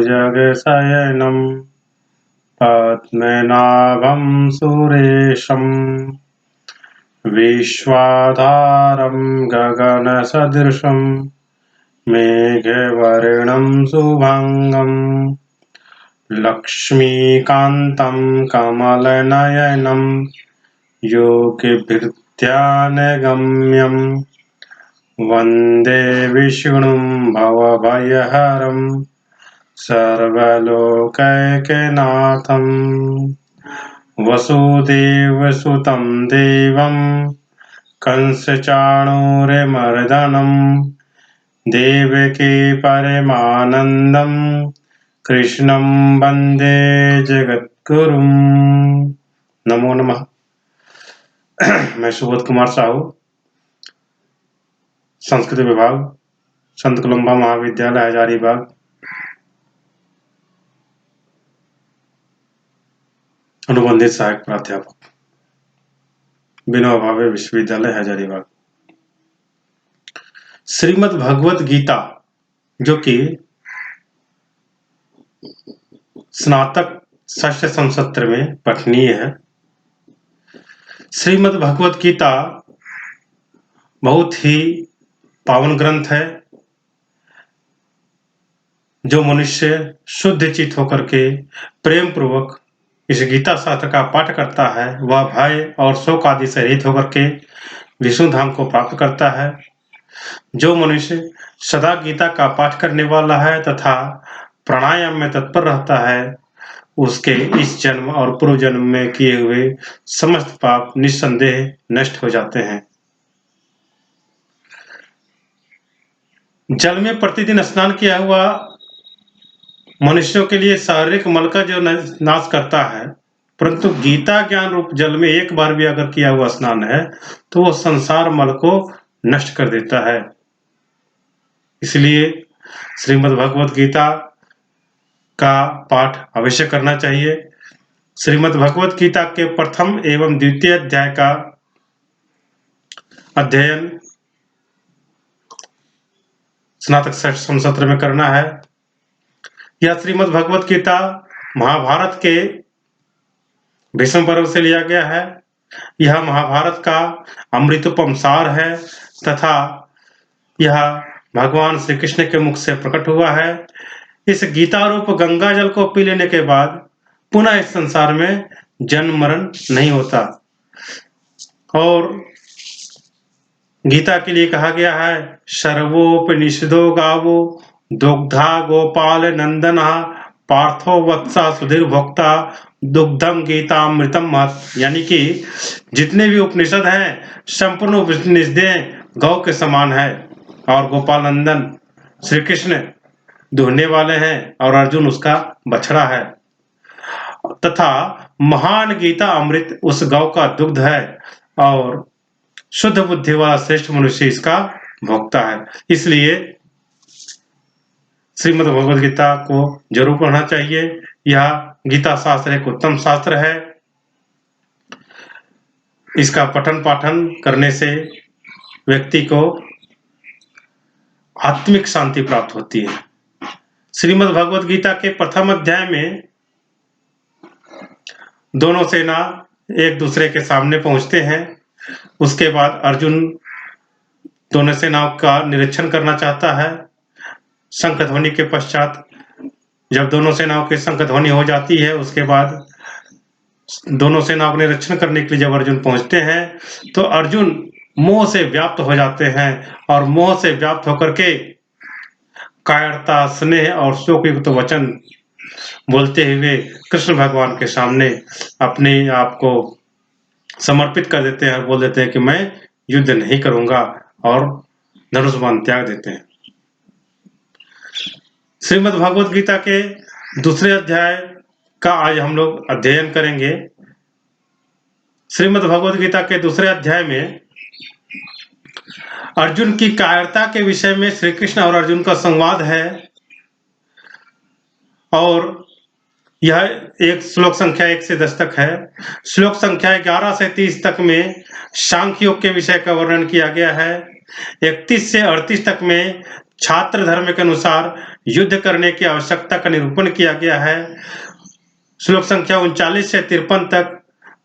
भुजगशयनं पद्मनाभं सुरेशं विश्वाधारं गगनसदृशं मेघवर्णं शुभांगं लक्ष्मीकान्तं कमलनयनं योगिभिर्ध्यानगम्यं वन्दे विष्णुं भवभयहरं सर्वलोकैकनाथं वसुदेवसुतं देवं कंसचाणूरमर्दनं देवकी परमानन्दं कृष्णं वन्दे जगद्गुरुं। नमो नमः। मैं सुबोध कुमार साहू, संस्कृत विभाग, संत कोलंबा महाविद्यालय हजारीबाग, अनुबंधित सहायक प्राध्यापक, विनोबा भावे विश्वविद्यालय हजारीबाग। श्रीमद् भगवत गीता, जो कि स्नातक षष्ठ संसत्र में पठनीय है। श्रीमद् भगवत गीता बहुत ही पावन ग्रंथ है। जो मनुष्य शुद्ध चित्त होकर के प्रेम पूर्वक इस गीता शास्त्र का पाठ करता है, वह भय और शोक आदि से रहित होकर के विष्णु धाम को प्राप्त करता है। जो मनुष्य सदा गीता का पाठ करने वाला है तथा प्राणायाम में तत्पर रहता है, उसके इस जन्म और पूर्व जन्म में किए हुए समस्त पाप निस्संदेह नष्ट हो जाते हैं। जल में प्रतिदिन स्नान किया हुआ मनुष्यों के लिए शारीरिक मल का जो नाश करता है, परंतु गीता ज्ञान रूप जल में एक बार भी अगर किया हुआ स्नान है तो वो संसार मल को नष्ट कर देता है। इसलिए श्रीमद् भगवत गीता का पाठ अवश्य करना चाहिए। श्रीमद् भगवत गीता के प्रथम एवं द्वितीय अध्याय का अध्ययन स्नातक संसत्र में करना है। यह श्रीमद् भगवत गीता महाभारत के भीष्म पर्व से लिया गया है। यह महाभारत का अमृतोपम सार है तथा यह भगवान श्री कृष्ण के मुख से प्रकट हुआ है। इस गीता रूप गंगा जल को पी लेने के बाद पुनः इस संसार में जन्म मरण नहीं होता। और गीता के लिए कहा गया है, सर्वोपनिषदो गावो दुग्धा गोपाल नंदना पार्थो वत्सा सुधीर भोक्ता दुग्धम गीतामृतम महत्। यानी कि जितने भी उपनिषद हैं, संपूर्ण उपनिषदें गौ के समान है और गोपाल नंदन श्री कृष्ण दुहने वाले हैं और अर्जुन उसका बछड़ा है तथा महान गीता अमृत उस गौ का दुग्ध है और शुद्ध बुद्धि वाला श्रेष्ठ मनुष्य इसका भोक्ता है। इसलिए श्रीमद् भगवद गीता को जरूर पढ़ना चाहिए। यह गीता शास्त्र एक उत्तम शास्त्र है। इसका पठन पाठन करने से व्यक्ति को आत्मिक शांति प्राप्त होती है। श्रीमद् भगवद गीता के प्रथम अध्याय में दोनों सेना एक दूसरे के सामने पहुंचते हैं। उसके बाद अर्जुन दोनों सेनाओं का निरीक्षण करना चाहता है। शंख ध्वनि के पश्चात जब दोनों सेनाओं की शंख ध्वनि हो जाती है, उसके बाद दोनों सेनाओं का निरीक्षण करने के लिए जब अर्जुन पहुंचते हैं तो अर्जुन मोह से व्याप्त हो जाते हैं और मोह से व्याप्त होकर के कायरता, स्नेह और शोक युक्त वचन बोलते हुए कृष्ण भगवान के सामने अपने आप को समर्पित कर देते हैं और बोल देते हैं कि मैं युद्ध नहीं करूंगा और धनुष बाण त्याग देते हैं। श्रीमद् भगवत गीता के दूसरे अध्याय का आज हम लोग अध्ययन करेंगे। श्रीमद् भगवत गीता के दूसरे अध्याय में अर्जुन की कायरता के विषय में श्री कृष्ण और अर्जुन का संवाद है और यह एक श्लोक संख्या 1 से 10 तक है। श्लोक संख्या 11 से 30 तक में सांख्य योग के विषय का वर्णन किया गया है। 31 से 38 तक में छात्र धर्म के अनुसार युद्ध करने की आवश्यकता का निरूपण किया गया है। श्लोक संख्या 39 से 53 तक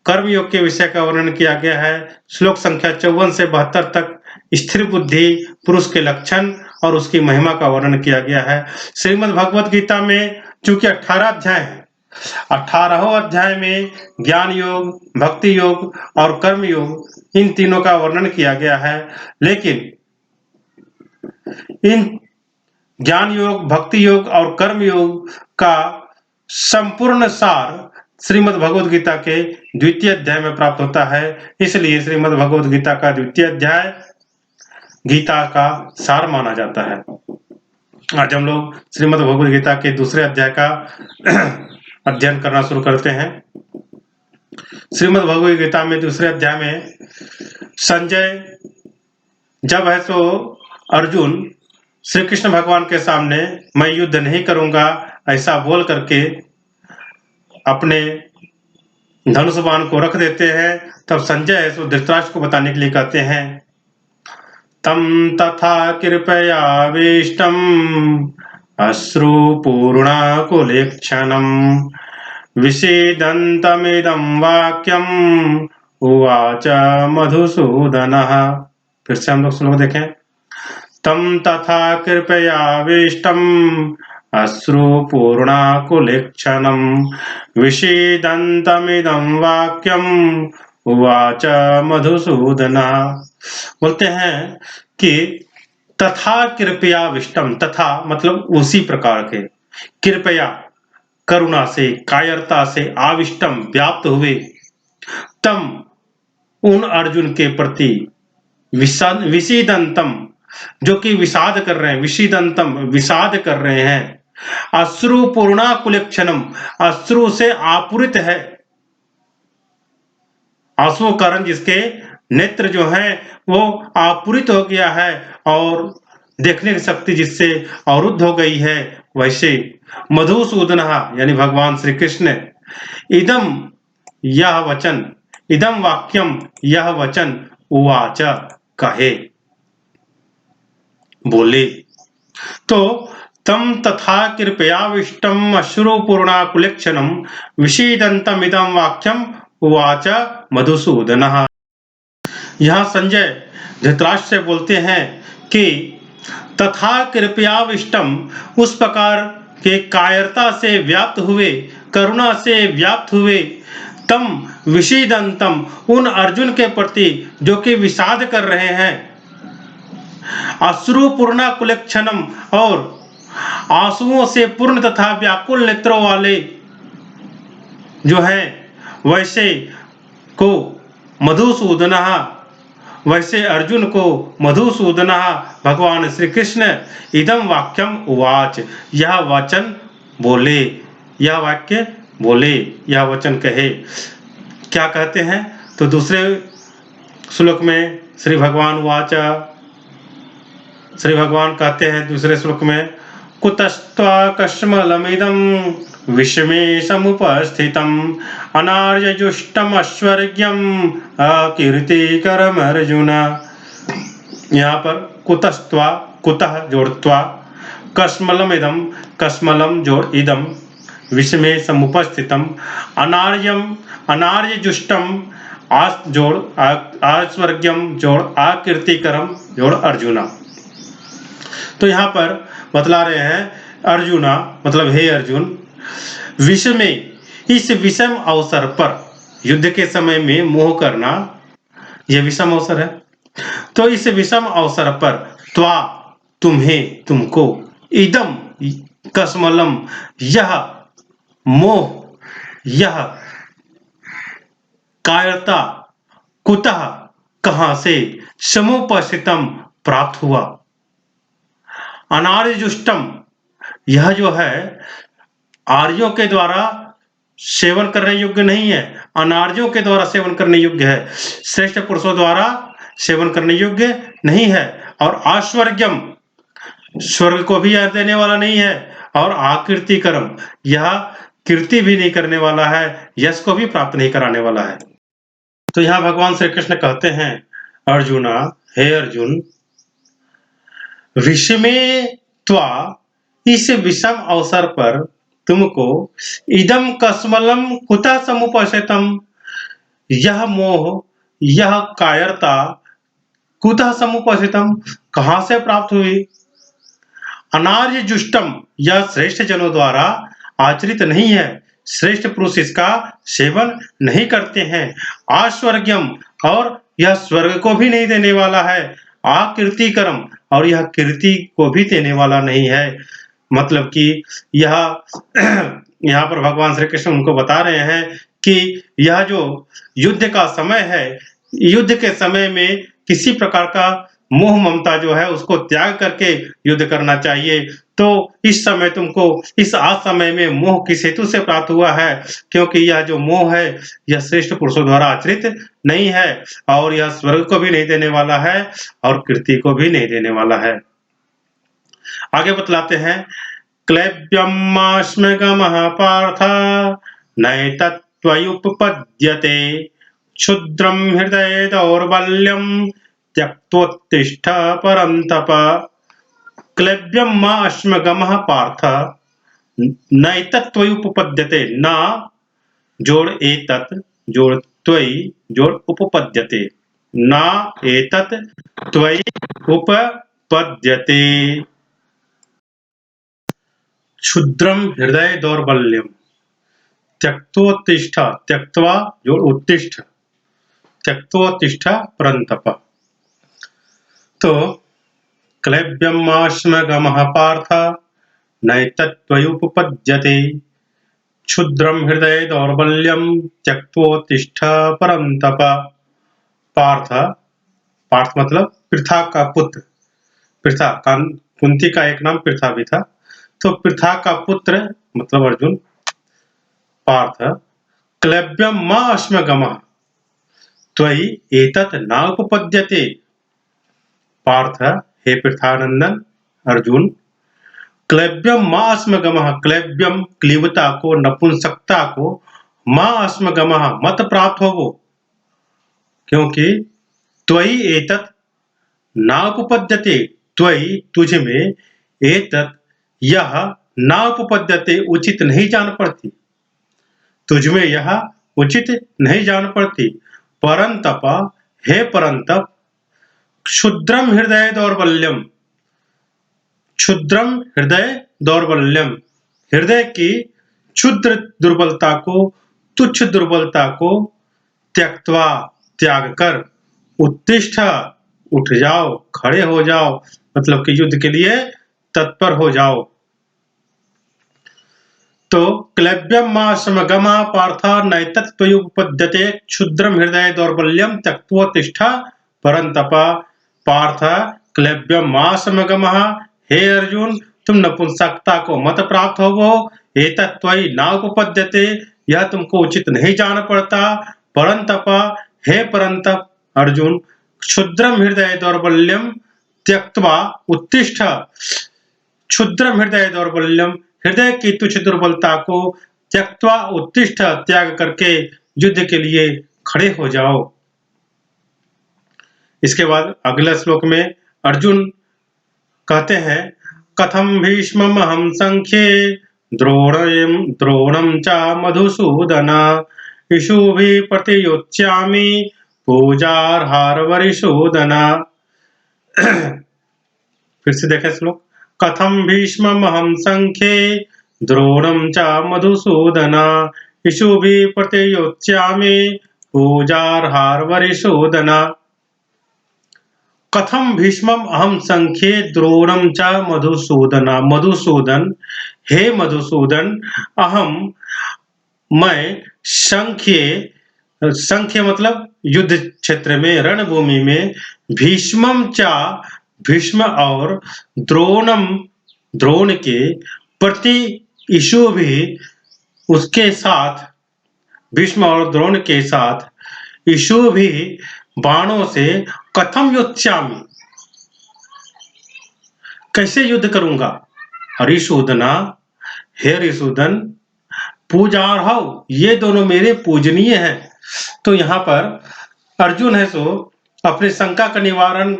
कर्मयोग के विषय का वर्णन किया गया है। श्लोक संख्या 54 से 72 तक स्थिर बुद्धि पुरुष के लक्षण और उसकी महिमा का वर्णन किया गया है। श्रीमद् भगवत गीता में चूंकि 18 अध्याय हैं, 18वें अध्याय में ज्ञान योग, भक्ति योग और कर्म योग इन तीनों का वर्णन किया गया है। लेकिन इन ज्ञान योग, भक्ति योग और कर्म योग का संपूर्ण सार श्रीमद् भगवद गीता के द्वितीय अध्याय में प्राप्त होता है। इसलिए श्रीमद् भगवद गीता का द्वितीय अध्याय गीता का सार माना जाता है। आज हम लोग श्रीमद् भगवद गीता के दूसरे अध्याय का अध्ययन करना शुरू करते हैं। श्रीमद् भगवद गीता में दूसरे अध्याय में संजय जब है तो अर्जुन श्री कृष्ण भगवान के सामने मैं युद्ध नहीं करूंगा ऐसा बोल करके अपने धनुष बाण को रख देते हैं। तब संजय है सो धृतराष्ट्र को बताने के लिए कहते हैं, तम तथा कृपयावेष्टम अश्रुपूर्णाकुलेक्षणं विषीदन्तमिदं वाक्यम उवाच मधुसूदनः। फिर से हम लोग श्लोक देखें, तम तथा कृपयावेष्टम् अश्रुपूर्णाकुलेक्षणं विषीदन्तमिदं वाक्यम उवाच मधुसूदनः। बोलते हैं कि तथा कृपयाविष्टम, तथा मतलब उसी प्रकार के, कृपया करुणा से, कायरता से, आविष्टम व्याप्त हुए, तम उन अर्जुन के प्रति, विषीदंतम जो कि विषाद कर रहे हैं, विषीदंतम विषाद कर रहे हैं, अश्रु पूर्णाकुलेक्षणम अश्रु से आपूरित है, आंसुओं का कारण जिसके नेत्र जो है वो आपूरित हो गया है और देखने की शक्ति जिससे अवरुद्ध हो गई है, वैसे मधुसूदन यानी भगवान श्री कृष्ण इदम यह वचन, इदम वाक्यम यह वचन उवाच कहे, बोले। तो तम तथा कृपयाविष्टम अश्रुपूर्णाकुलेक्षणं विषीदन्तमिदं वाक्यम उवाच मधुसूदनः। यहाँ संजय धृतराष्ट्र से बोलते हैं कि तथा कृपयाविष्टम उस प्रकार के कायरता से व्याप्त हुए, करुणा से व्याप्त हुए, तम विषीदंतम उन अर्जुन के प्रति जो कि विषाद कर रहे हैं, अश्रुपूर्णाकुलेक्षणम और आंसुओं से पूर्ण तथा व्याकुल नेत्रों वाले जो हैं वैसे को मधुसूदन, वैसे अर्जुन को मधुसूदन भगवान श्री कृष्ण इदम वाक्यम उवाच यह वचन बोले, यह वाक्य बोले, यह वचन कहे। क्या कहते हैं? तो दूसरे श्लोक में श्री भगवान उवाच, श्री भगवान कहते हैं दूसरे श्लोक में, कुतस्त्वा कश्मलमिदं विषमे समुपस्थितम् अनार्यजुष्टम् ऐश्वर्यम् अकीर्तिकरम् अर्जुन। यहाँ पर कुतस्त्वा, कुतः जोड़त्वा, कश्मलमिदं कश्मलम जोड़ इदम, विषमे समुपस्थितम् अनार्यम अनार्यजुष्टम आस जोड़ ऐश्वर्यम् जोड़ अकीर्तिकरम् जोड़ अर्जुना। तो यहाँ पर बतला रहे हैं अर्जुना मतलब हे अर्जुन, विषम में इस विषम अवसर पर, युद्ध के समय में मोह करना यह विषम अवसर है। तो इस विषम अवसर पर त्वा तुम्हें, तुमको, इदम कश्मलम यह मोह, यह कायरता, कुतः कहां से, समुपस्थितम प्राप्त हुआ, अनार्यजुष्टम यह जो है आर्यों के द्वारा सेवन करने योग्य नहीं है, अनार्यों के द्वारा सेवन करने योग्य है, श्रेष्ठ पुरुषों द्वारा सेवन करने योग्य नहीं है, और ऐश्वर्यम स्वर्ग को भी देने वाला नहीं है, और आकीर्तिकरम यह कीर्ति भी नहीं करने वाला है, यश को भी प्राप्त नहीं कराने वाला है। तो यहाँ भगवान श्री कृष्ण कहते हैं, अर्जुना हे अर्जुन, विषमे त्वा, इस विषम अवसर पर तुमको इदम कस्मलम कुतः समुपस्थितम, यह मोह, यह कायरता कुतः समुपस्थितम, कहां से प्राप्त हुई। अनार्य जुष्टम, यह श्रेष्ठ जनों द्वारा आचरित नहीं है, श्रेष्ठ पुरुष इसका सेवन नहीं करते हैं। आस्वर्ग्यम, और यह स्वर्ग को भी नहीं देने वाला है। आकीर्तिकरम, और यह कीर्ति को भी देने वाला नहीं है। मतलब कि यह यहाँ पर भगवान श्री कृष्ण उनको बता रहे हैं कि यह जो युद्ध का समय है, युद्ध के समय में किसी प्रकार का मोह ममता जो है उसको त्याग करके युद्ध करना चाहिए। तो इस समय तुमको इस आज समय में मोह किस हेतु से प्राप्त हुआ है, क्योंकि यह जो मोह है यह श्रेष्ठ पुरुषों द्वारा आचरित नहीं है, और यह स्वर्ग को भी नहीं देने वाला है और कीर्ति को भी नहीं देने वाला है। आगे बतलाते हैं, क्लैब्यमाश्मगमः पार्थ नैतत्त्वयुपपद्यते, क्षुद्रं हृदये दौर्बल्यं त्यक्त्वोत्तिष्ठ परन्तप। क्लैब्यमाश्मगमः पार्थ नैतत्त्वयुपपद्यते, न जोड़ एतत् जोड़ त्वयि जोड़ उपपद्यते, न एतत् त्वयि उपपद्यते। क्षुद्रम हृदय दौर्बल्यम त्यक्तोत्तिष्ठ, त्यक्त्वा जोड़ उत्तिष्ठ, त्यक्तोत्तिष्ठ परन्तप। तो क्लैब्यमाश्मगमः पार्थ नैतत्त्वयुपपद्यते, क्षुद्रम हृदय दौर्बल्यम त्यक्तोत्तिष्ठ परन्तप। पार्थ, पार्थ मतलब पृथा का पुत्र, पृथा, कुंती का एक नाम पृथा भी था, तो पृथा का पुत्र मतलब अर्जुन। पार्थ, क्लैब्यम मा अश्मगमः त्वयि एतत् न उपपद्यते। पार्थ, हे पृथानंदन अर्जुन, क्लैब्यम मा अस्मगमः, क्लैब्यम क्लीबता को, नपुंसकता को, मा अस्मगमः मत प्राप्त हो वो, क्योंकि त्वयि एतत् न उपपद्यते, त्वयि तुझ में, एतत् यह न उपपद्यते उचित नहीं जान पड़ती, तुझ में यह उचित नहीं जान पड़ती। परंतप, हे परंतप, क्षुद्रम हृदय दौर्बल्यम, क्षुद्रम हृदय दौर्बल्यम, हृदय की क्षुद्र दुर्बलता को, तुच्छ दुर्बलता को त्यक्त्वा त्याग कर, उत्तिष्ठ उठ जाओ, खड़े हो जाओ, मतलब कि युद्ध के लिए तत्पर हो जाओ। तो क्लैब्यमाश्मगमः पार्थ नैतत्त्वयुपपद्यते, क्षुद्रम हृदय दौर्बल्यम त्यक्त्वोत्तिष्ठ परन्तप। पार्थ, क्लैब्यमाश्मगमः, हे अर्जुन तुम नपुंसकता को मत प्राप्त होवो, एतत् त्वयि न उपपद्यते, यह तुमको उचित नहीं जान पड़ता। परन्तप, हे परन्तप अर्जुन, क्षुद्रम हृदय दौर्बल्यम त्यक्त्वा उत्तिष्ठ, क्षुद्रम हृदय दौर्बल्यम, हृदय की तुच्छ दुर्बलता को त्यक्त्वा उत्तिष्ठ, त्याग करके युद्ध के लिए खड़े हो जाओ। इसके बाद अगले श्लोक में अर्जुन कहते हैं, कथम भीष्मम् अहं संख्ये द्रोणं च मधुसूदन, इषुभिः प्रतियोत्स्यामि पूजार्हारवरिसूदन। फिर से देखें श्लोक, कथम भीष्मम् अहं संख्ये द्रोणं च मधुसूदन, इषुभिः प्रतियोत्स्यामि पूजार्हारवरिसूदन। कथम भीष्मम् अहं संख्ये द्रोणं च मधुसूदन, मधुसूदन, हे मधुसूदन, अहम मैं संख्ये, संख्य मतलब युद्ध क्षेत्र में, रणभूमि में, भीष्मम चा भीष्म और द्रोणम द्रोण के प्रति, इषु भी उसके साथ, भीष्म और द्रोण के साथ, इषु भी बाणों से, कथम योत्स्यामि कैसे युद्ध करूंगा, हरिसूदना हे हरिसूदन, पूजार्हव ये दोनों मेरे पूजनीय हैं। तो यहाँ पर अर्जुन है सो अपने शंका का निवारण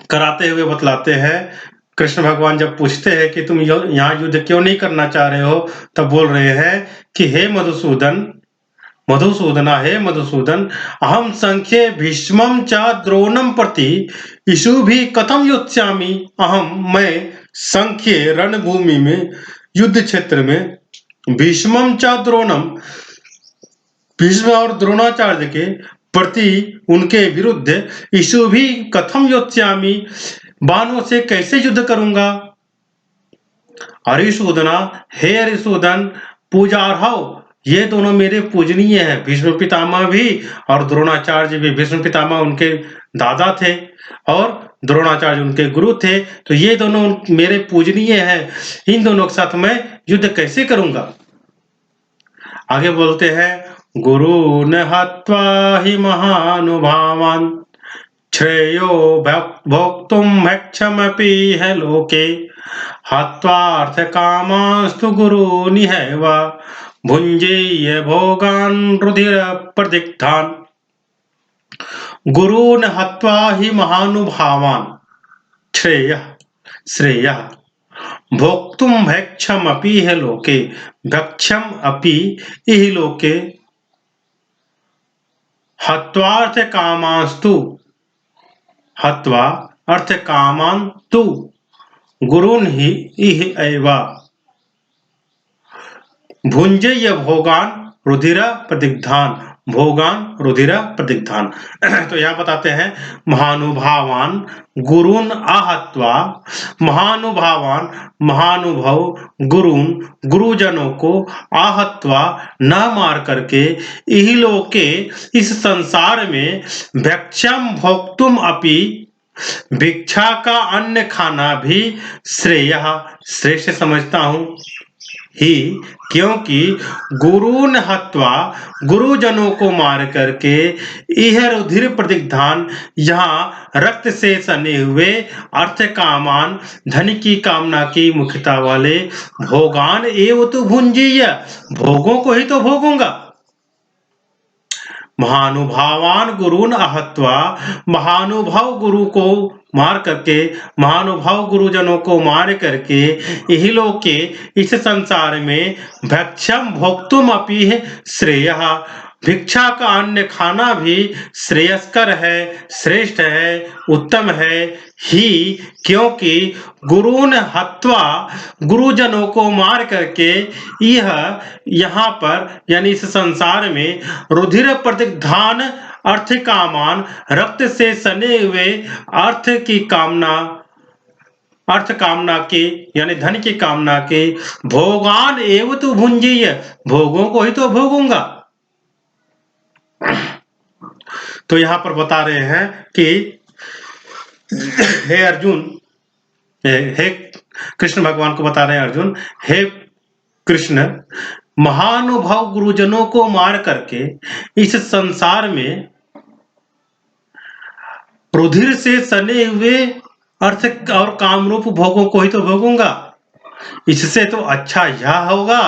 कराते हुए बतलाते हैं। कृष्ण भगवान जब पूछते हैं कि तुम यहाँ युद्ध क्यों नहीं करना चाह रहे हो, तब बोल रहे हैं कि हे मधुसूदन, हे मधुसूदन, अहम संख्ये भीष्मं च द्रोणं प्रति इषुभिः कथं योत्स्यामि। मैं संख्ये रणभूमि में, युद्ध क्षेत्र में, भीष्मं च द्रोणं, भीष्म और द्रोणाचार्य के प्रति, उनके विरुद्ध, इषुभिः कथं योत्स्यामि, बाणों से कैसे युद्ध करूंगा। हरिसूदना, हे हरिसूदन, पूजार्हौ, ये दोनों मेरे पूजनीय हैं। भीष्म पितामह भी और द्रोणाचार्य भी। भीष्म पितामह उनके दादा थे और द्रोणाचार्य उनके गुरु थे, तो ये दोनों मेरे पूजनीय हैं। इन दोनों के साथ मैं युद्ध कैसे करूंगा। आगे बोलते हैं, गुरून् हत्वा हि महानुभावान् श्रेयो भोक्तुं भक्षमपि ह लोके हत्वार्थकामांस्तु गुरूनिहैव भुञ्जीय भोगान् रुधिरप्रदिग्धान्। गुरून् हत्वा हि महानुभावान् श्रेयः भोक्तुं भक्षमपि ह लोके, भक्षम अपि इह लोके, हत्वार्थ कामांस्तु, हत्वा अर्थ कामान तु गुरून् हि इह एव भुञ्जय भोगान रुधिर प्रदिग्धान, भोगान रुधिर प्रदिग्धान। तो यहाँ बताते हैं, महानुभावान गुरून् आहत्वा, महानुभावान महानुभव, गुरून् गुरुजनों को, आहत्वा न मार करके, इह लोके इस संसार में, भक्षम भोक्तुम अपि, भिक्षा का अन्न खाना भी, श्रेय श्रेष्ठ समझता हूं ही, क्योंकि गुरून् हत्वा, गुरुजनों को मार करके, इह रुधिर प्रदिग्धान, यहाँ रक्त से सने हुए, अर्थ कामान धन की कामना की मुख्यता वाले, भोगान एव तो भुंजीय, भोगों को ही तो भोगूंगा। महानुभावान गुरून् आहत्वा, महानुभाव गुरु को मार करके, महानुभाव गुरुजनों को मार करके, इह लोके इस संसार में, भक्षम भोक्तुम अपि श्रेयः, भिक्षा का अन्न खाना भी श्रेयस्कर है, श्रेष्ठ है, उत्तम है ही, क्योंकि गुरून् हत्वा, गुरुजनों को मार करके, यह यहाँ पर यानी इस संसार में, रुधिर प्रदिग्धान अर्थ कामान, रक्त से सने हुए अर्थ की कामना, अर्थ कामना के यानी धन की कामना के, भोगान एव तु भुंजीय, भोगों को ही तो भोगूंगा। तो यहां पर बता रहे हैं कि हे अर्जुन, हे कृष्ण भगवान को बता रहे हैं अर्जुन, हे कृष्ण, महानुभाव गुरुजनों को मार करके इस संसार में रुधिर से सने हुए अर्थ और कामरूप भोगों को ही तो भोगूंगा। इससे तो अच्छा यह होगा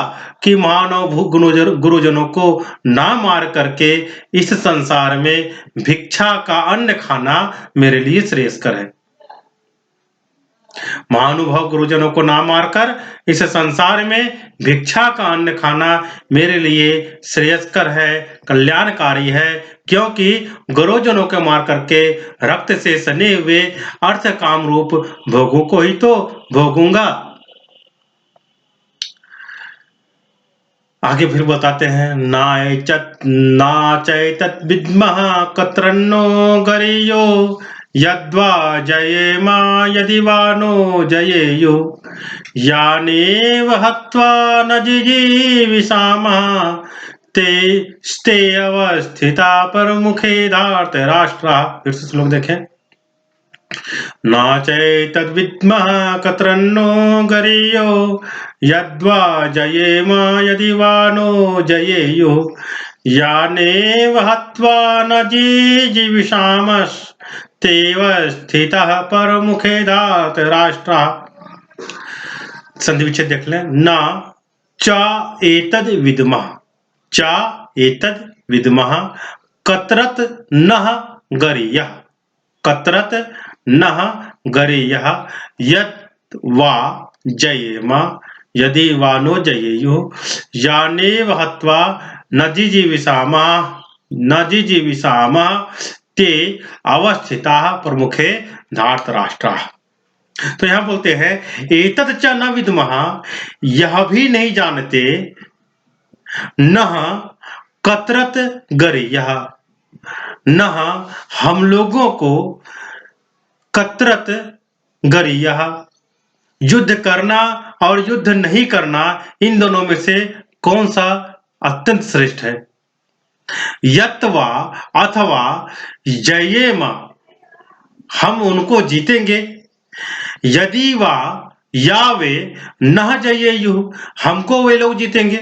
कि मानव गुरुजनों को ना मार करके इस संसार में भिक्षा का अन्न खाना मेरे लिए श्रेयस्कर है। महानुभाव गुरुजनों को ना मारकर इस संसार में भिक्षा का अन्न खाना मेरे लिए श्रेयस्कर है, कल्याणकारी है, क्योंकि गुरुजनों को मार करके रक्त से सने हुए अर्थ काम रूप भोगों को ही तो भोगूंगा। आगे फिर बताते हैं, नाचैतत् विद्मः कतरन्नो गरीयो यद्वा जयेमा यदि वा नो जयेयु यानेव हत्वा न जिजीविषामः ते अवस्थिता परमुखे धार्तराष्ट्रा। फिर से श्लोक देखें, नाचैतद्विद्मः कतरन्नो गरीयो यद्वा जयेमा यदि वा नो जयेयु यानेव हत्वा न जिजीविषामस्तेव स्थितः परमुखे धार्तराष्ट्रा। संधि विच्छेद देख लें, न च एतद् विद्मः, च एतद् विद्मः कतरत नः गरीयः, कतरत नः गरेयः यत् वा जयेम यदि वा नो जयेयुः यानेव हत्वा न जिजीविषामः ते अवस्थिताः प्रमुखे धार्तराष्ट्राः। तो यहाँ बोलते हैं एतत् च न विद्मः, यह भी नहीं जानते, नह कतरत गरेयः, नह हम लोगों को कतरत गरेयः युद्ध करना और युद्ध नहीं करना, इन दोनों में से कौन सा अत्यंत श्रेष्ठ है। यत्वा अथवा जयेम हम उनको जीतेंगे, यदि वा या वे न जयेयुः हमको वे लोग जीतेंगे,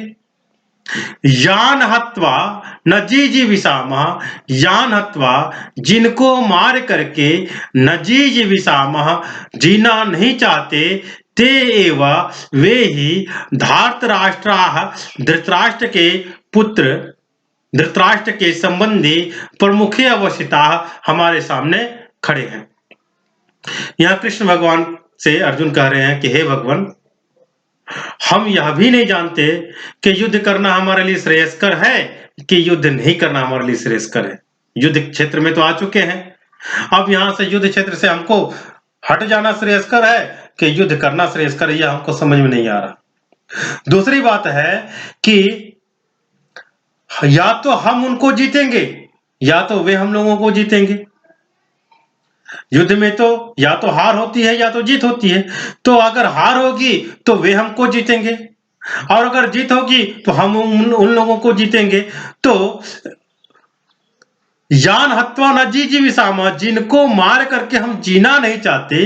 यान हत्वा न जीजीविषामः यान हत्वा जिनको मार करके न जीजीविषामः जीना नहीं चाहते, ते एव वे ही धार्तराष्ट्राः धृतराष्ट्र के पुत्र धृतराष्ट्र के संबंधी प्रमुखे अवस्थिताः हमारे सामने खड़े हैं। यहाँ कृष्ण भगवान से अर्जुन कह रहे हैं कि हे भगवान, हम यह भी नहीं जानते कि युद्ध करना हमारे लिए श्रेयस्कर है कि युद्ध नहीं करना हमारे लिए श्रेयस्कर है। युद्ध क्षेत्र में तो आ चुके हैं, अब यहां से युद्ध क्षेत्र से हमको हट जाना श्रेयस्कर है कि युद्ध करना श्रेयस्कर है, यह हमको समझ में नहीं आ रहा। दूसरी बात है कि या तो हम उनको जीतेंगे या तो वे हम लोगों को जीतेंगे। युद्ध में तो या तो हार होती है या तो जीत होती है, तो अगर हार होगी तो वे हमको जीतेंगे और अगर जीत होगी तो हम उन लोगों को जीतेंगे। तो यान हत्वा न जीजीविषामः जिनको मार करके हम जीना नहीं चाहते,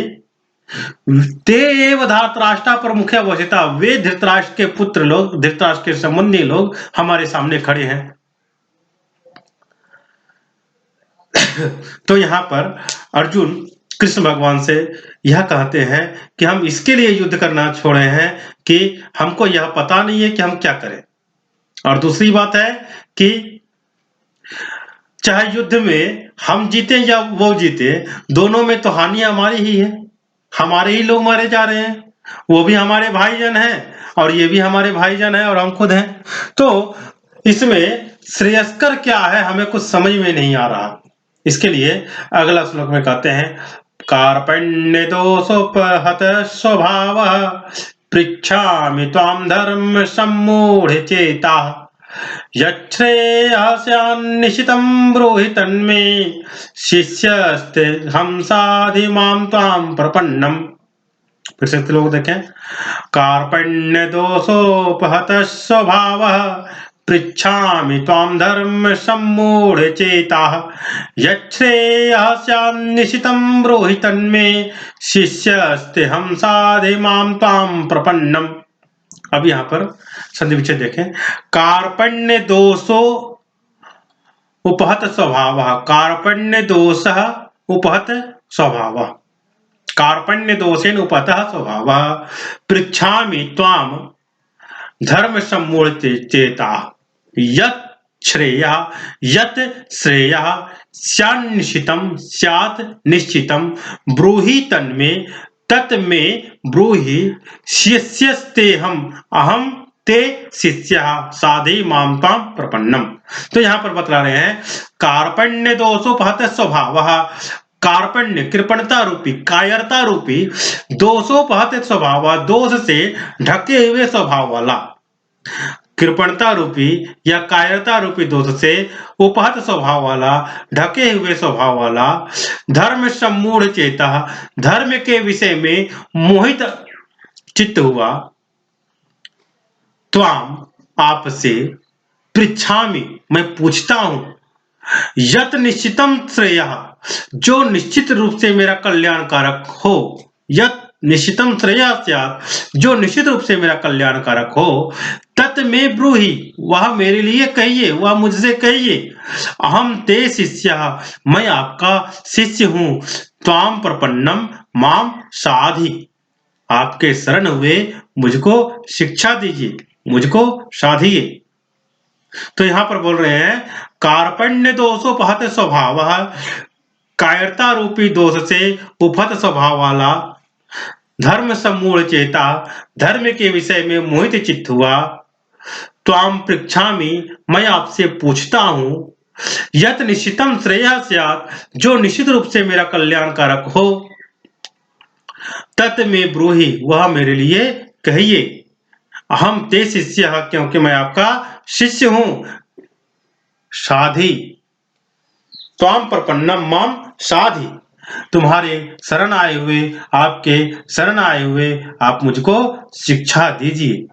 ते एव धार्तराष्ट्र प्रमुखे अवस्थिता वे धृतराष्ट्र के पुत्र लोग धृतराष्ट्र के संबंधी लोग हमारे सामने खड़े हैं। तो यहाँ पर अर्जुन कृष्ण भगवान से यह कहते हैं कि हम इसके लिए युद्ध करना छोड़े हैं कि हमको यह पता नहीं है कि हम क्या करें। और दूसरी बात है कि चाहे युद्ध में हम जीते या वो जीते, दोनों में तो हानि हमारी ही है, हमारे ही लोग मारे जा रहे हैं, वो भी हमारे भाईजन हैं और ये भी हमारे भाईजन हैं और हम खुद हैं। तो इसमें श्रेयस्कर क्या है हमें कुछ समझ में नहीं आ रहा। इसके लिए अगला श्लोक में कहते हैं कार्पण्य दोषोपहत स्वभावः पृच्छामि त्वां धर्म सम्मूढ़ चेताः यच्छ्रेयस्यान्निशितं ब्रूहि तन्मे शिष्यस्तेऽहं साधि मां त्वां प्रपन्नम्। फिर से लोग देखें कार्पण्य दोषोपहत स्वभावः पृच्छामि त्वां धर्म सम्मूढ़ चेताः यच्छ्रेयस्यान्निशितं ब्रूहि तन्मे शिष्यस्तेऽहं साधि मां त्वां प्रपन्नम्। अब यहाँ पर संधि विच्छेद देखें कार्पण्य दोषो उपहत स्वभावः कार्पण्य दोषः उपहत स्वभावः कार्पण्य दोषेन उपहतः स्वभावः पृच्छामि त्वां धर्म सम्मूढ़ चेताः यत् श्रेयः स्यान्निशितं स्यात् निश्चितं ब्रूहि तन्मे तत्मे ब्रूहि शिष्यस्तेऽहं अहं ते शिष्यः साधि मां त्वां प्रपन्नम्। तो यहाँ पर बतला रहे हैं कार्पण्य दोषोपहत स्वभावः, कार्पण्य कृपणता रूपी कायरता रूपी दोषोपहत स्वभाव दोष से ढके हुए स्वभाव वाला, कृपणता रूपी या कायरता रूपी दोष से उपहत स्वभाव वाला ढके हुए स्वभाव वाला धर्म सम्मूढ़ चेता धर्म के विषय में मोहित चित्त हुआ त्वाम आपसे पृच्छामि मैं पूछता हूं यत निश्चितम श्रेयः जो निश्चित रूप से मेरा कल्याणकारक हो, यत निश्चितम श्रेयः स्यात् जो निश्चित रूप से मेरा कल्याणकारक हो, तत् में ब्रूहि वह मेरे लिए कहिए, वह मुझसे कहिए, अहम ते शिष्यः मैं आपका शिष्य हूं, त्वाम प्रपन्नम माम साधि आपके शरण हुए मुझको शिक्षा दीजिए, मुझको साधिए। तो यहां पर बोल रहे हैं कार्पण्य दोषोपहत स्वभावः, कायरता रूपी दोष से उपहत स्वभाव वाला, धर्म सम्मूढ़ चेता, धर्म के विषय में मोहित चित्त हुआ, त्वाम पृच्छामि, मैं आपसे पूछता हूँ, यत निश्चितम श्रेयः स्यात्, जो निश्चित रूप से मेरा कल्याणकारक हो, तत् में ब्रूहि, वह मेरे लिए कहिए। अहम ते शिष्यः, क्योंकि मैं आपका शिष्य हूं। साधि त्वाम प्रपन्नम मम साधि, तुम्हारे शरण आए हुए, आपके शरण आए हुए आप मुझको शिक्षा दीजिए।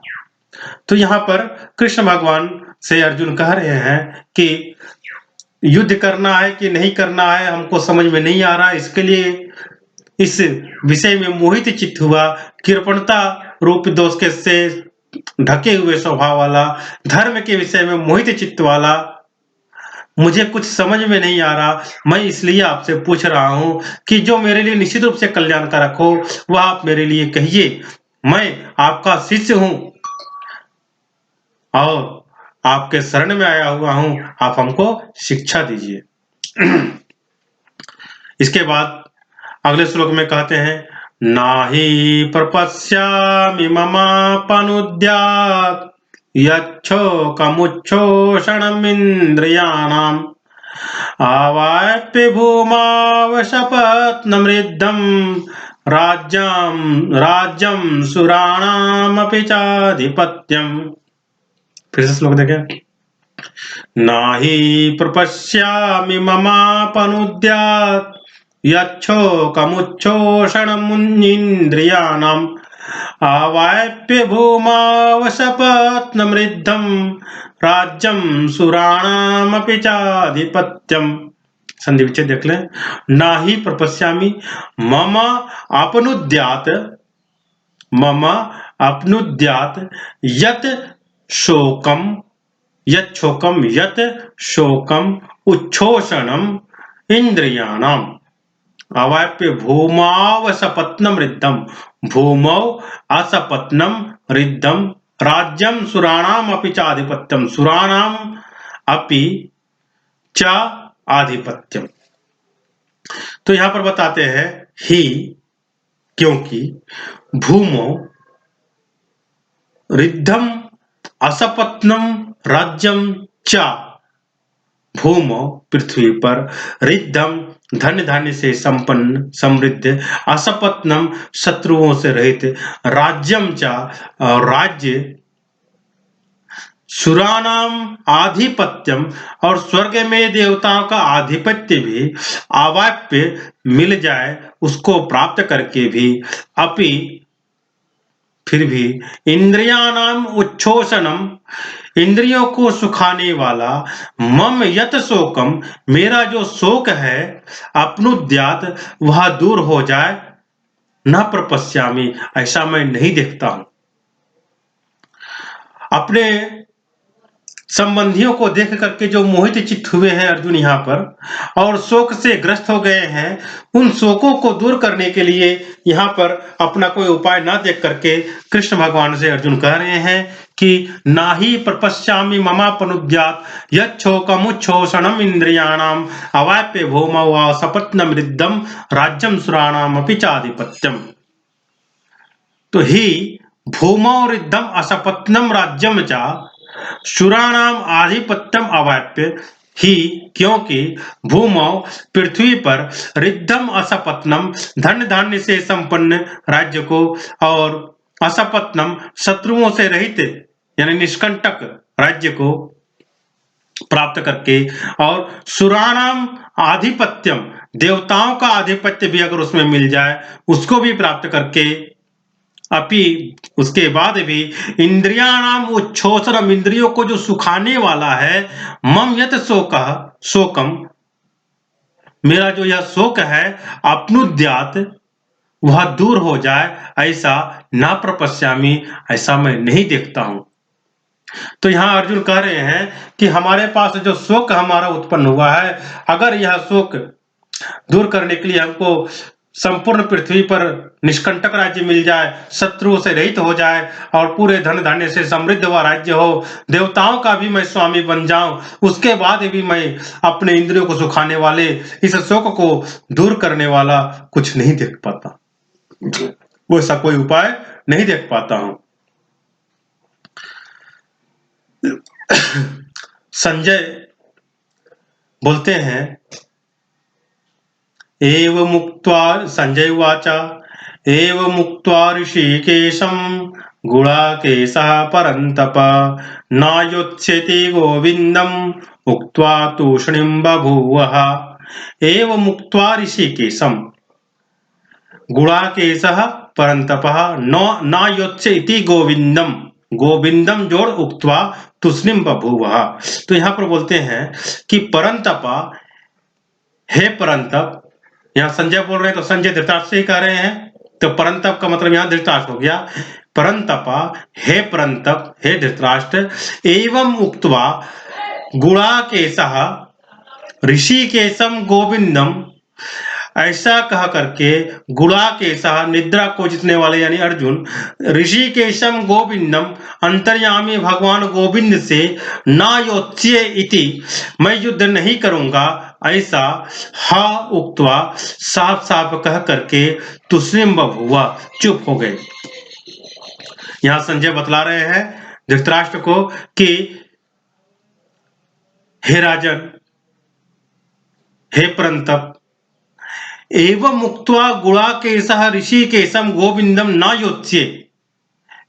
तो यहाँ पर कृष्ण भगवान से अर्जुन कह रहे हैं कि युद्ध करना है कि नहीं करना है, हमको समझ में नहीं आ रहा, इसके लिए इस विषय में मोहित चित्त हुआ, कृपणता रूप दोष के से ढके हुए स्वभाव वाला, धर्म के विषय में मोहित चित्त वाला, मुझे कुछ समझ में नहीं आ रहा, मैं इसलिए आपसे पूछ रहा हूं कि जो मेरे लिए निश्चित रूप से कल्याणकारक हो, वह आप मेरे लिए कहिए। मैं आपका शिष्य हूं और आपके शरण में आया हुआ हूं, आप हमको शिक्षा दीजिए। इसके बाद अगले श्लोक में कहते हैं, नाहि प्रपश्यामि ममापनुद्यात्, यच्छोकमुच्छोषणमिन्द्रियाणाम्, आवाप्य भूमावशपत्नमृद्धम्, राज्यं सुराणामपि चाधिपत्यम्। फिर से श्लोक देखें, नाहि प्रपश्यामि ममापनुद्यात्, यच्छोकमुच्छोषणमिन्द्रियाणाम्, आवाप्य भूमावशपत्नमृद्धम्, राज्यं सुराणामपि चाधिपत्यम्। संधि विच्छेद देख लें, नाहि प्रपश्यामि मम अपनुद्यात्, मम अपनुद्यात्, यत् शोकम, यत् शोकम, यत् शोकम उच्छोषणम इंद्रियाणाम, अवाप्य भूमावसपत्नम रिद्धम, भूमौ असपत्नम रिद्धम, राज्यम सुराणाम अपि च आधिपत्यम, सुराणाम अपि च आधिपत्यम। तो यहां पर बताते हैं ही, क्योंकि, भूमौ रिद्धम असपत्नम राज्यम च, भूमौ पृथ्वी पर, रिद्धम धन धान्य से संपन्न समृद्ध, असपत्नम शत्रुओं से रहित, राज्यम च राज्य, सुरानाम आधिपत्यम और स्वर्ग में देवताओं का आधिपत्य भी, आवाप्य मिल जाए उसको प्राप्त करके भी, अपि फिर भी, इंद्रियाणाम उच्छोषणम इंद्रियों को सुखाने वाला, मम यत शोकम मेरा जो शोक है, अपनुद्यात वह दूर हो जाए, न प्रपश्यामि ऐसा मैं नहीं देखता हूं। अपने संबंधियों को देख करके जो मोहित चित्त हुए हैं अर्जुन यहाँ पर, और शोक से ग्रस्त हो गए हैं, उन शोकों को दूर करने के लिए यहाँ पर अपना कोई उपाय ना देख करके कृष्ण भगवान से अर्जुन कह रहे हैं कि नाहि प्रपश्यामि ममापनुद्यात्, यच्छोकमुच्छोषणम इंद्रियाणाम, अवाप्य भूमौ सपत्नम रिद्धम, राज्यम सुराणाम अपि चाधिपत्यम। तो ही भूमौ रिद्धम असपत्नम राज्यम च सुराणाम आधिपत्यम अवाप्य, ही क्योंकि, भूमौ पृथ्वी पर, रिद्धम असपत्नम धन धान्य से संपन्न राज्य को, और असपत्नम शत्रुओं से रहित यानी निष्कंटक राज्य को प्राप्त करके, और सुराणाम आधिपत्यम देवताओं का आधिपत्य भी अगर उसमें मिल जाए उसको भी प्राप्त करके, अपि उसके बाद भी, इंद्रियाणाम उच्छोषणम इंद्रियों को जो सुखाने वाला है, मम यत शोकम मेरा जो यह शोक है, अपनुद्यात वह दूर हो जाए, ऐसा ना प्रपश्यामि ऐसा मैं नहीं देखता हूं। तो यहां अर्जुन कह रहे हैं कि हमारे पास जो शोक हमारा उत्पन्न हुआ है, अगर यह शोक दूर करने के लिए हमको संपूर्ण पृथ्वी पर निष्कंटक राज्य मिल जाए, शत्रुओं से रहित हो जाए और पूरे धन धान्य से समृद्ध हुआ राज्य हो, देवताओं का भी मैं स्वामी बन जाऊं, उसके बाद भी मैं अपने इंद्रियों को सुखाने वाले, इस शोक को दूर करने वाला कुछ नहीं देख पाता, वो ऐसा कोई उपाय नहीं देख पाता हूं। संजय बोलते हैं, एव मुक्त्वा संजय उवाच एव मुक्त्वा ऋषिकेशं गुडाकेशः परन्तप नायोत्स्यति गोविन्दम् उक्त्वा तूष्णीं बभूवः। एव मुक्त्वा ऋषिकेशं गुडाकेशः परन्तपः नायोत्स्य इति गोविन्दम, गोविंदम जोड़ उक्त्वा तूष्णीं बभूवः। तो यहाँ पर बोलते हैं कि परंतपा, हे परंतप, यहाँ संजय बोल रहे हैं तो संजय धृतराष्ट्र से ही कह रहे हैं, तो परंतप का मतलब यहाँ धृतराष्ट्र हो गया। परंतपा, हे परंतप, हे धृतराष्ट्र, एवं उक्त्वा गुडाकेशः ऋषिकेशम गोविंदम, ऐसा कह करके गुडाकेशः निद्रा को जीतने वाले यानी अर्जुन, ऋषिकेशम गोविंदम अंतर्यामी भगवान गोविंद से ना योत्स्य इति, मैं युद्ध नहीं करूंगा ऐसा हा उक्त्वा साफ साफ कह करके तूष्णीं बभूव, चुप हो गए। यहां संजय बतला रहे हैं धृतराष्ट्र को कि हे राजन, हे परंतप, एवं मुक्त्वा गुडाकेशः ऋषिकेशम गोविंदम न योत्स्य,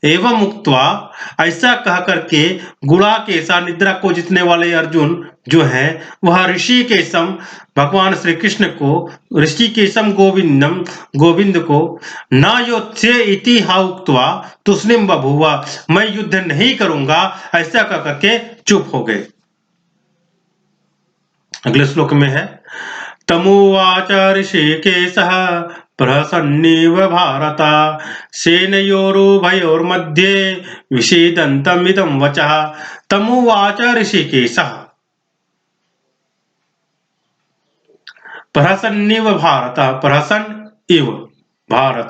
एवं मुक्त्वा ऐसा कह करके गुडाकेशा निद्रा को जीतने वाले अर्जुन जो है वह ऋषिकेशम भगवान श्री कृष्ण को, ऋषिकेशम गोविंदम गोविंद को न योत्स्य इति हा उक्त्वा तूष्णीं बभूव, मैं युद्ध नहीं करूंगा ऐसा कह करके चुप हो गए। अगले श्लोक में है, तमुवाच ऋषिकेशः प्रहसन्निव भारत सेनयोरुभयोर्मध्ये विषीदन्तमिदं वचः। तमुवाच ऋषिकेशः प्रहसन्निव भारत, प्रहसन इव भारत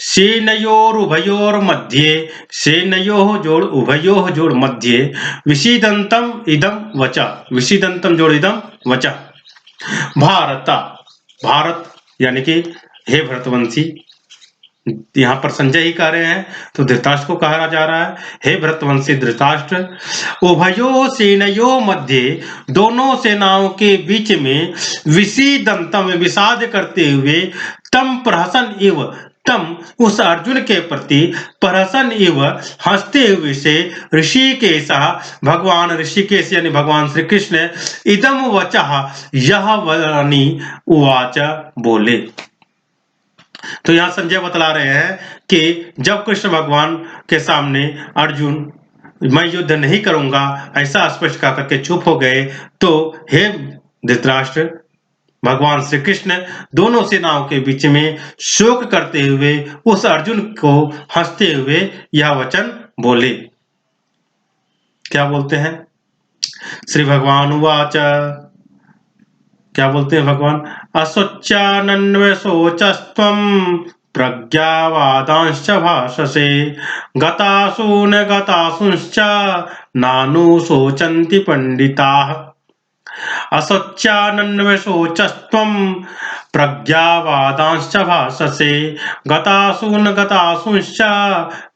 सेनयोरुभयोर्मध्ये, सेनयोः जोड़ उभयोः जोड़ मध्ये विषीदन्तम इदं वचः, विषीदन्तम जोड़ इदं वचः। भारत, भारत यानी कि हे भरतवंशी, यहाँ पर संजय ही कह रहे हैं तो धृतराष्ट्र को कहा जा रहा है, हे भरतवंशी धृतराष्ट्र, उभयो सेनयो मध्य, दोनों सेनाओं के बीच में विषीदन्तम विषाद करते हुए, तम प्रहसन इव, तम उस अर्जुन के प्रति प्रहसन इव हंसते हुए से ऋषिकेश, भगवान ऋषिकेश यानी भगवान श्री कृष्ण, इदम वचः यह वाणी उवाच बोले। तो यहाँ संजय बतला रहे हैं कि जब कृष्ण भगवान के सामने अर्जुन मैं युद्ध नहीं करूंगा ऐसा स्पष्ट कह करके चुप हो गए, तो हे धृतराष्ट्र, भगवान श्री कृष्ण दोनों सेनाओं के बीच में शोक करते हुए उस अर्जुन को हंसते हुए यह वचन बोले। क्या बोलते हैं? श्री भगवान उवाच, क्या बोलते हैं भगवान, अशोच्यानन्वशोचस्त्वं प्रज्ञावादांश्च भाषसे गतासून गतासूंश्च नानुशोचन्ति पंडिताः। अशोच्यानन्वशोचस्त्वं प्रज्ञावादांश्च भाषसे गतासून गतासूंश्च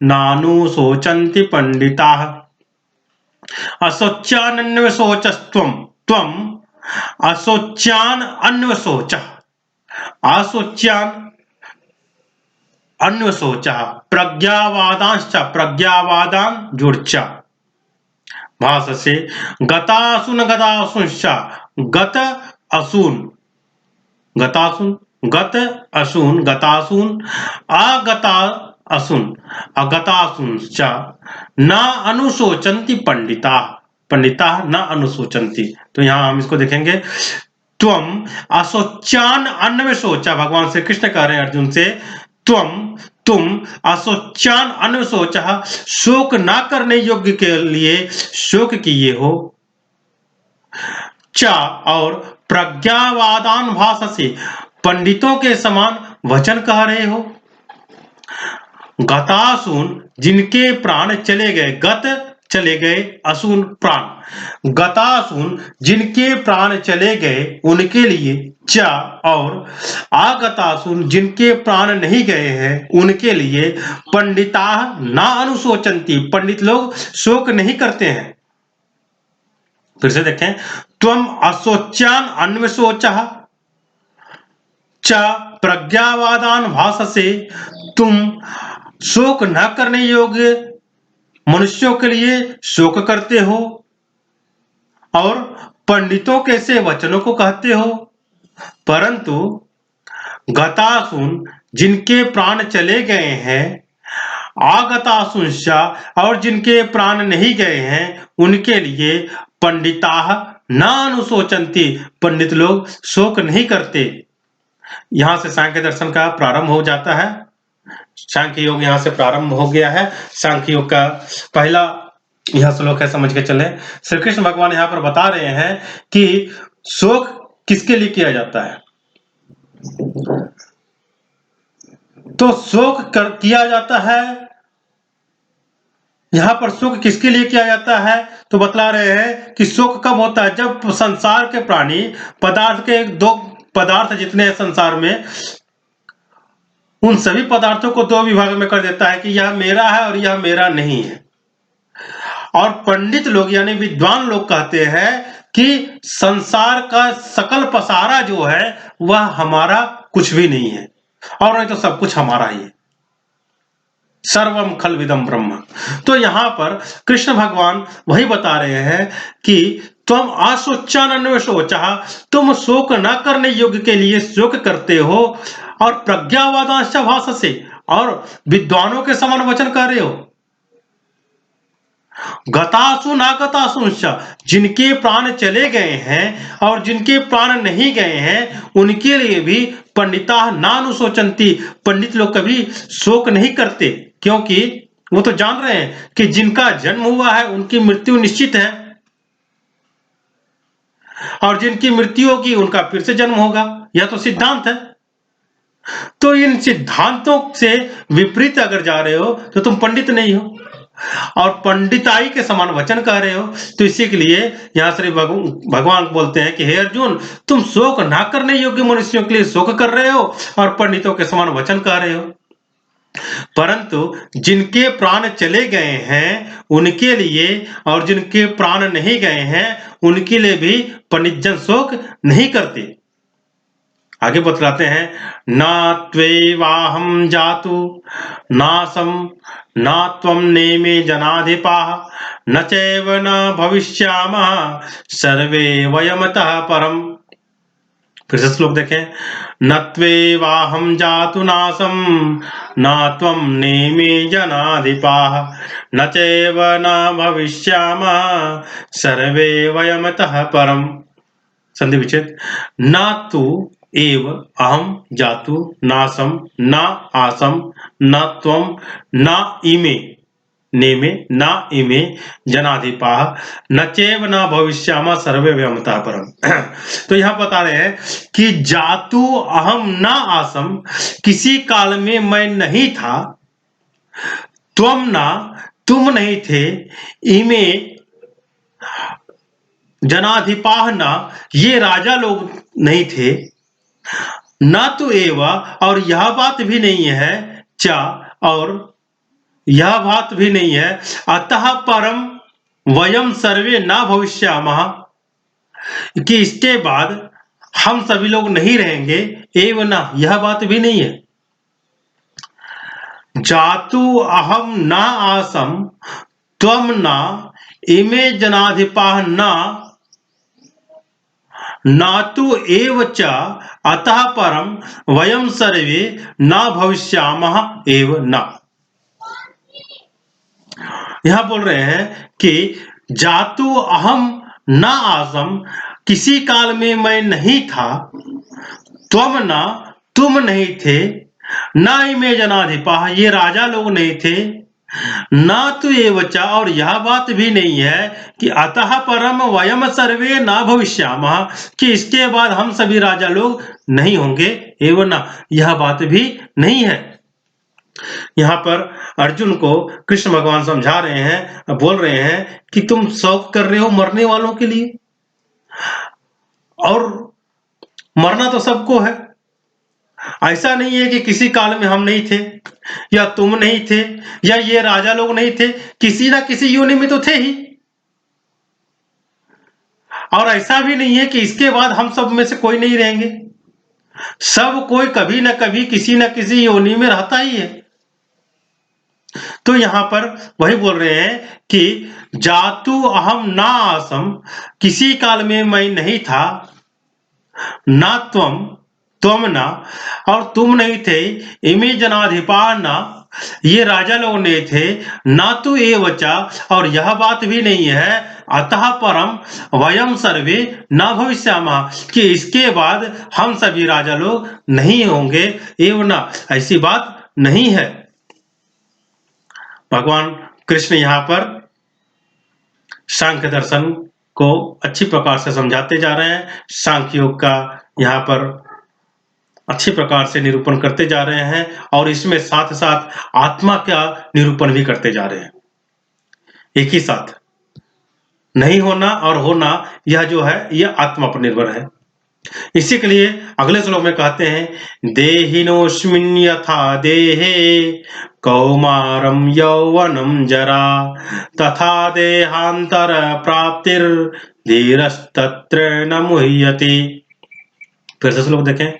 नानुशोचन्ति पंडिताः। अशोच्यानन्वशोचस्त्वं, त्वं अशोच्यान अन्वशोच, अशोच्यान अन्वशोच प्रज्ञावादांश्च, प्रज्ञावादान जुड़च भाषसे गतासून गतासूंश्च, गत असून, गतासून गत असून गतासून अगता असून अगतासूंश्च न अनुशोचन्ति पंडिता, पंडिता न अनुशोचन्ति। तो यहाँ हम इसको देखेंगे, त्वम अशोच्यान अन्वशोचा, भगवान श्री कृष्ण कह रहे हैं अर्जुन से, त्वम तुम अशोच्यान अन्वशोच, शोक ना करने योग्य के लिए शोक किए हो, च और प्रज्ञावादान भाषसे, पंडितों के समान वचन कह रहे हो। गतासून जिनके प्राण चले गए, गत चले गए, असून प्राण, गतासून जिनके प्राण चले गए उनके लिए च, और आगतासून जिनके प्राण नहीं गए हैं उनके लिए पंडिता ना अनुशोचंती, पंडित लोग शोक नहीं करते हैं। फिर से देखें, त्वम अशोच्यान अन्वेषोचः च प्रज्ञावादान भाषसे, तुम शोक न करने योग्य मनुष्यों के लिए शोक करते हो और पंडितों के से वचनों को कहते हो। परंतु गतासुन जिनके प्राण चले गए हैं, आगतासुंशा और जिनके प्राण नहीं गए हैं उनके लिए पंडिता न अनुशोचंती, पंडित लोग शोक नहीं करते। यहां से सांख्य दर्शन का प्रारंभ हो जाता है। सांख्य योग यहां से प्रारंभ हो गया है। सांख्य योग का पहला यह श्लोक है, समझ के चले। श्री कृष्ण भगवान यहां पर बता रहे हैं कि शोक किसके लिए किया जाता है। तो शोक किया जाता है, यहां पर शोक किसके लिए किया जाता है तो बतला रहे हैं कि शोक कब होता है, जब संसार के प्राणी पदार्थ के दो पदार्थ जितने हैं संसार में, उन सभी पदार्थों को दो विभाग में कर देता है कि यह मेरा है और यह मेरा नहीं है। और पंडित लोग यानी विद्वान लोग कहते हैं कि संसार का सकल पसारा जो है वह हमारा कुछ भी नहीं है, और नहीं तो सब कुछ हमारा ही है। सर्वम खलविदम ब्रह्म। तो यहां पर कृष्ण भगवान वही बता रहे हैं कि तुम अशोचान अन्वेषोचः, तुम शोक न करने योग्य के लिए शोक करते हो और प्रज्ञावादांश भाषसे, और विद्वानों के समान वचन कह रहे हो। गतासु नागतासुंश, जिनके प्राण चले गए हैं और जिनके प्राण नहीं गए हैं उनके लिए भी पंडिता नानुशोचंती, पंडित लोग कभी शोक नहीं करते, क्योंकि वो तो जान रहे हैं कि जिनका जन्म हुआ है उनकी मृत्यु निश्चित है, और जिनकी मृत्यु होगी उनका फिर से जन्म होगा, यह तो सिद्धांत है। तो इन सिद्धांतों से विपरीत अगर जा रहे हो तो तुम पंडित नहीं हो और पंडिताई के समान वचन कह रहे हो। तो इसी के लिए यहां श्री भगवान बोलते हैं कि हे अर्जुन, तुम शोक ना करने योग्य मनुष्यों के लिए शोक कर रहे हो और पंडितों के समान वचन कह रहे हो। परंतु जिनके प्राण चले गए हैं उनके लिए और जिनके प्राण नहीं गए हैं उनके लिए भी पंडित जन शोक नहीं करते। आगे बतलाते हैं, ना त्वेवाहम जातु नासम न त्वं नेमे जनाधिपाः न चैव न भविष्यामः सर्वे वयमतः परम। फिर से श्लोक देखें, न त्वेवाहम जातु नासम न त्वं नेमे जनाधिपाः न चैव न भविष्यामः सर्वे वयमतः परम। संधि विच्छेद, न तु एव अहम जातु नासम न आसम न त्वम न इमे नेमे न इमे जनाधिपाः न चैव न भविष्यामः सर्वे वयमतः परम। तो यहां बता रहे हैं कि जातु अहम न आसम, किसी काल में मैं नहीं था, त्वम ना तुम नहीं थे, इमे जनाधिपाः ना ये राजा लोग नहीं थे, न तो एवा और यह बात भी नहीं है, चा और यह बात भी नहीं है, अतः परम वयम सर्वे न भविष्यामः, कि इसके बाद हम सभी लोग नहीं रहेंगे, एव न यह बात भी नहीं है। जातु अहम न आसम त्वम न इमे जनाधिपाः न तो एव च अतः परम वयम सर्वे न भविष्यामः एव न। यहां बोल रहे हैं कि जातु अहम न आसम, किसी काल में मैं नहीं था, त्वम न तुम नहीं थे, न इमे जनाधिपाः ये राजा लोग नहीं थे, ना तो एवच, और यह बात भी नहीं है कि अतः परम वयम सर्वे ना भविष्यामः, कि इसके बाद हम सभी राजा लोग नहीं होंगे, एवं ना, यह बात भी नहीं है। यहाँ पर अर्जुन को कृष्ण भगवान समझा रहे हैं, बोल रहे हैं कि तुम शौक कर रहे हो मरने वालों के लिए, और मरना तो सबको है। ऐसा नहीं है कि किसी काल में हम नहीं थे, या तुम नहीं थे, या ये राजा लोग नहीं थे, किसी ना किसी योनि में तो थे ही। और ऐसा भी नहीं है कि इसके बाद हम सब में से कोई नहीं रहेंगे, सब कोई कभी ना कभी किसी ना किसी योनि में रहता ही है। तो यहां पर वही बोल रहे हैं कि जातु अहम ना आसम, किसी काल में मैं नहीं था, ना त्वम ना, और तुम नहीं थे, इमे जनाधिपा ना, ये राजा लोग नहीं थे, ना तो ये वचा, और यह बात भी नहीं है, अतः परम वयम सर्वे ना भविष्यामः, कि इसके बाद हम सभी राजा लोग नहीं होंगे, एवं ना, ऐसी बात नहीं है। भगवान कृष्ण यहाँ पर सांख्य दर्शन को अच्छी प्रकार से समझाते जा रहे हैं, सांख्य योग का यहाँ पर अच्छी प्रकार से निरूपण करते जा रहे हैं, और इसमें साथ साथ आत्मा का निरूपण भी करते जा रहे हैं। एक ही साथ नहीं होना और होना, यह जो है यह आत्मा पर निर्भर है। इसी के लिए अगले श्लोक में कहते हैं, देहिनोऽस्मिन् यथा देहे कौमारं यौवनं जरा तथा देहांतर प्राप्तिर धीरस्तत्र न मुह्यते। फिर से श्लोक देखें,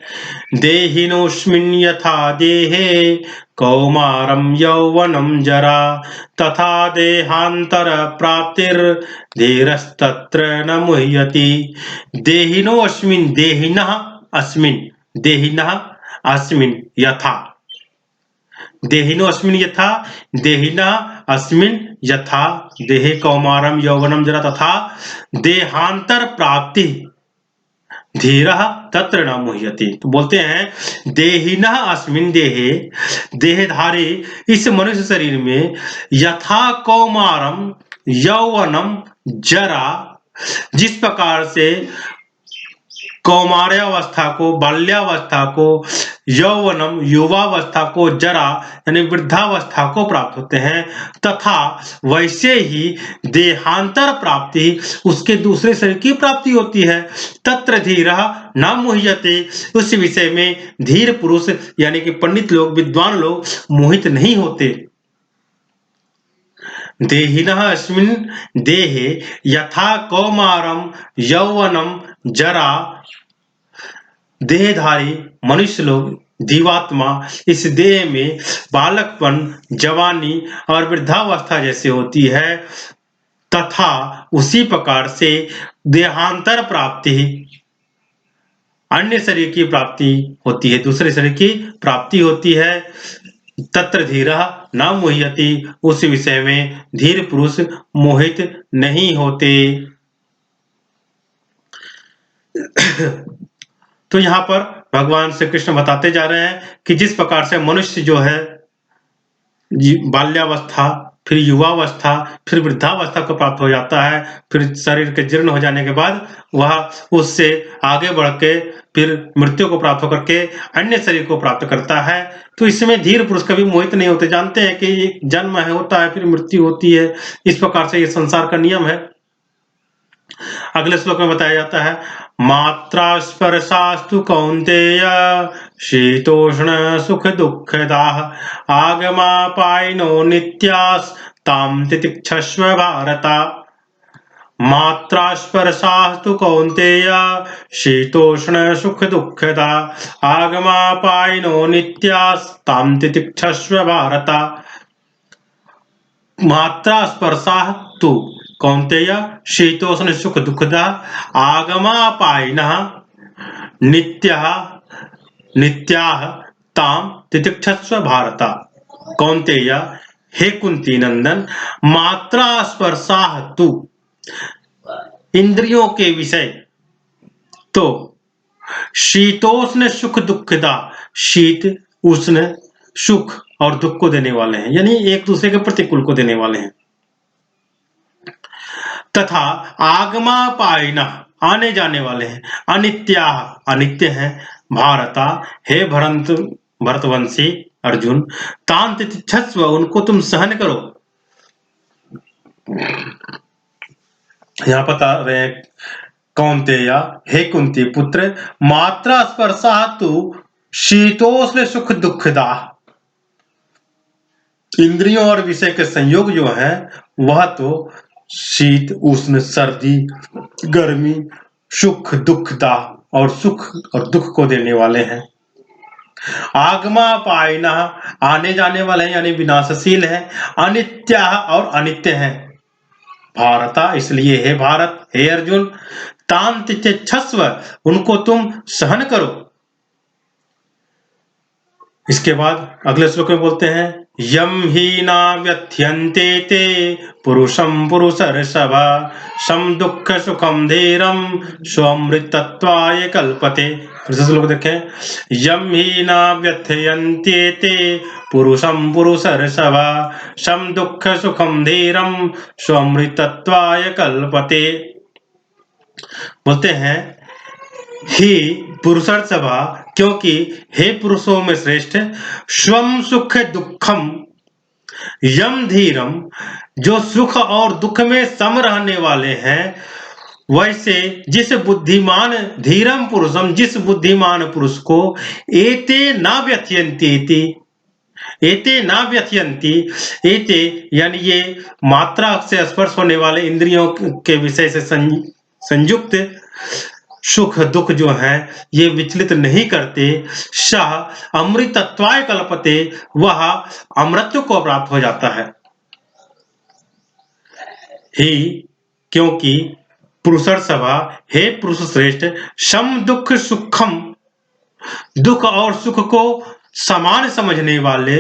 देहिनोऽस्मिन् यथा देहे कौमारं यौवनं जरा तथा देहांतर प्राप्तिर धीरस्तत्र न मुह्यति। देहिनोऽस्मिन्, देहिनः अस्मिन्, देहिनः अस्मिन् यथा, देहिनोऽस्मिन् यथा, देहिनः अस्मिन् यथा, देहे कौमारं यौवनं जरा तथा देहांतर प्राप्ति धीरः तत्र न मुह्यति। तो बोलते हैं देहिनः अस्मिन् देहे, देहधारी इस मनुष्य शरीर में, यथा कौमारम यौवनम जरा, जिस प्रकार से कौमार्यावस्था को, बाल्यावस्था को, यौवनम युवावस्था को, जरा यानी वृद्धावस्था को प्राप्त होते हैं, तथा वैसे ही देहांतर प्राप्ति, उसके दूसरे शरीर की प्राप्ति होती है। तत्र धीरः न मुह्यते, उस विषय में धीर पुरुष यानी कि पंडित लोग, विद्वान लोग मोहित नहीं होते। देहिनः अस्मिन् देहे यथा कौमारम यौवनम जरा, देहधारी मनुष्य लोग, जीवात्मा इस देह में बालकपन, जवानी और वृद्धावस्था जैसे होती है, तथा उसी प्रकार से देहांतर प्राप्ति, अन्य शरीर की प्राप्ति होती है, दूसरे शरीर की प्राप्ति होती है। तत्र धीरः न मुह्यति, उस विषय में धीर पुरुष मोहित नहीं होते। तो यहाँ पर भगवान श्री कृष्ण बताते जा रहे हैं कि जिस प्रकार से मनुष्य जो है बाल्यावस्था, फिर युवावस्था, फिर वृद्धावस्था को प्राप्त हो जाता है, फिर शरीर के जीर्ण हो जाने के बाद वह उससे आगे बढ़ के फिर मृत्यु को प्राप्त होकर के अन्य शरीर को प्राप्त करता है। तो इसमें धीर पुरुष कभी मोहित नहीं होते, जानते हैं कि एक जन्म है, होता है, फिर मृत्यु होती है, इस प्रकार से ये संसार का नियम है। अगले श्लोक में बताया जाता है, मात्रा स्पर्शास्तु कौन्तेय शीतोष्ण सुख दुःखदाः आगमापायिनो नित्यास्तां तितिक्षस्व भारत। मात्रा स्पर्शास्तु कौन्तेय शीतोष्ण सुख दुःखदा आगमापायिनो नित्यास्तां तितिक्षस्व भारत। मात्रा स्पर्शाः तु कौन्तेय शीतोष्ण सुख दुःखदा आगमापायिनः नित्याः नित्याः तां तितिक्षस्व भारत। कौन्तेय, हे कुंती नंदन, मात्रा स्पर्शाः तु, इंद्रियों के विषय तो, शीतोष्ण सुख दुःखदा, शीत उष्ण सुख और दुख को देने वाले हैं, यानी एक दूसरे के प्रतिकूल को देने वाले हैं। तथा आगमापायिनः आने जाने वाले हैं, अनित्याः अनित्य हैं, भारता हे भरतवंशी अर्जुन, तान् तितिक्षस्व उनको तुम सहन करो। यहाँ बता रहे हैं कौन्तेया हे कुंती पुत्र, मात्रा स्पर्शा तु शीतोष्ण सुख दुखदा। इंद्रियों और विषय के संयोग जो है वह तो शीत उष्ण सर्दी गर्मी सुख दुखदा और सुख और दुख को देने वाले हैं। आगमापायिनः आने जाने वाले हैं यानी विनाशशील है, अनित्याः और अनित्य हैं। भारता इसलिए हे भारत हे अर्जुन, तान् तितिक्षस्व उनको तुम सहन करो। इसके बाद अगले श्लोक में बोलते हैं यम ही न व्यथ्यन्ते ते पुरुषं पुरुषर्षभ सम दुःख सुखम धीरम स्वमृतत्वाय कल्पते। श्लोक देखें, यम ही न व्यथ्यन्ते ते पुरुषं पुरुषर्षभ सम दुःख सुखम धीरम स्वमृतत्वाय कल्पते। बोलते हैं ही पुरुषर्षभा क्योंकि हे पुरुषों में श्रेष्ठ, स्वम सुख दुखम यम धीरम जो सुख और दुख में सम रहने वाले हैं, वैसे जिस बुद्धिमान धीरम पुरुषम जिस बुद्धिमान पुरुष को एते ना व्यथयन्ति एते ना व्यथयन्ति एते यानी ये मात्रा से स्पर्श होने वाले इंद्रियों के विषय से संयुक्त सुख दुख जो है ये विचलित नहीं करते। सह अमृतत्वाय कल्पते वह अमृत को प्राप्त हो जाता है। ही क्योंकि पुरुषर्षभा हे पुरुष श्रेष्ठ, सम दुख सुखम दुख और सुख को समान समझने वाले,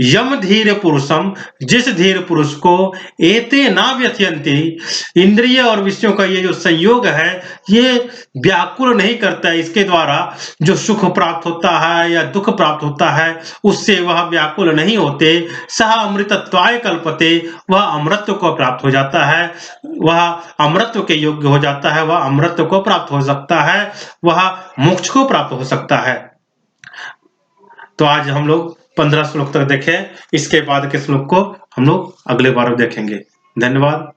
यम धीर पुरुषम जिस धीर पुरुष को एते ना व्यथयन्ति इंद्रिय और विषयों का ये जो संयोग है ये व्याकुल नहीं करता है, इसके द्वारा जो सुख प्राप्त होता है या दुख प्राप्त होता है उससे वह व्याकुल नहीं होते। सह अमृतत्वाय कल्पते वह अमृत को प्राप्त हो जाता है, वह अमृत के योग्य हो जाता है, वह अमृत को प्राप्त हो सकता है, वह मोक्ष को प्राप्त हो सकता है। तो आज हम लोग 15 श्लोक तक देखें, इसके बाद के श्लोक को हम लोग अगले बार देखेंगे। धन्यवाद।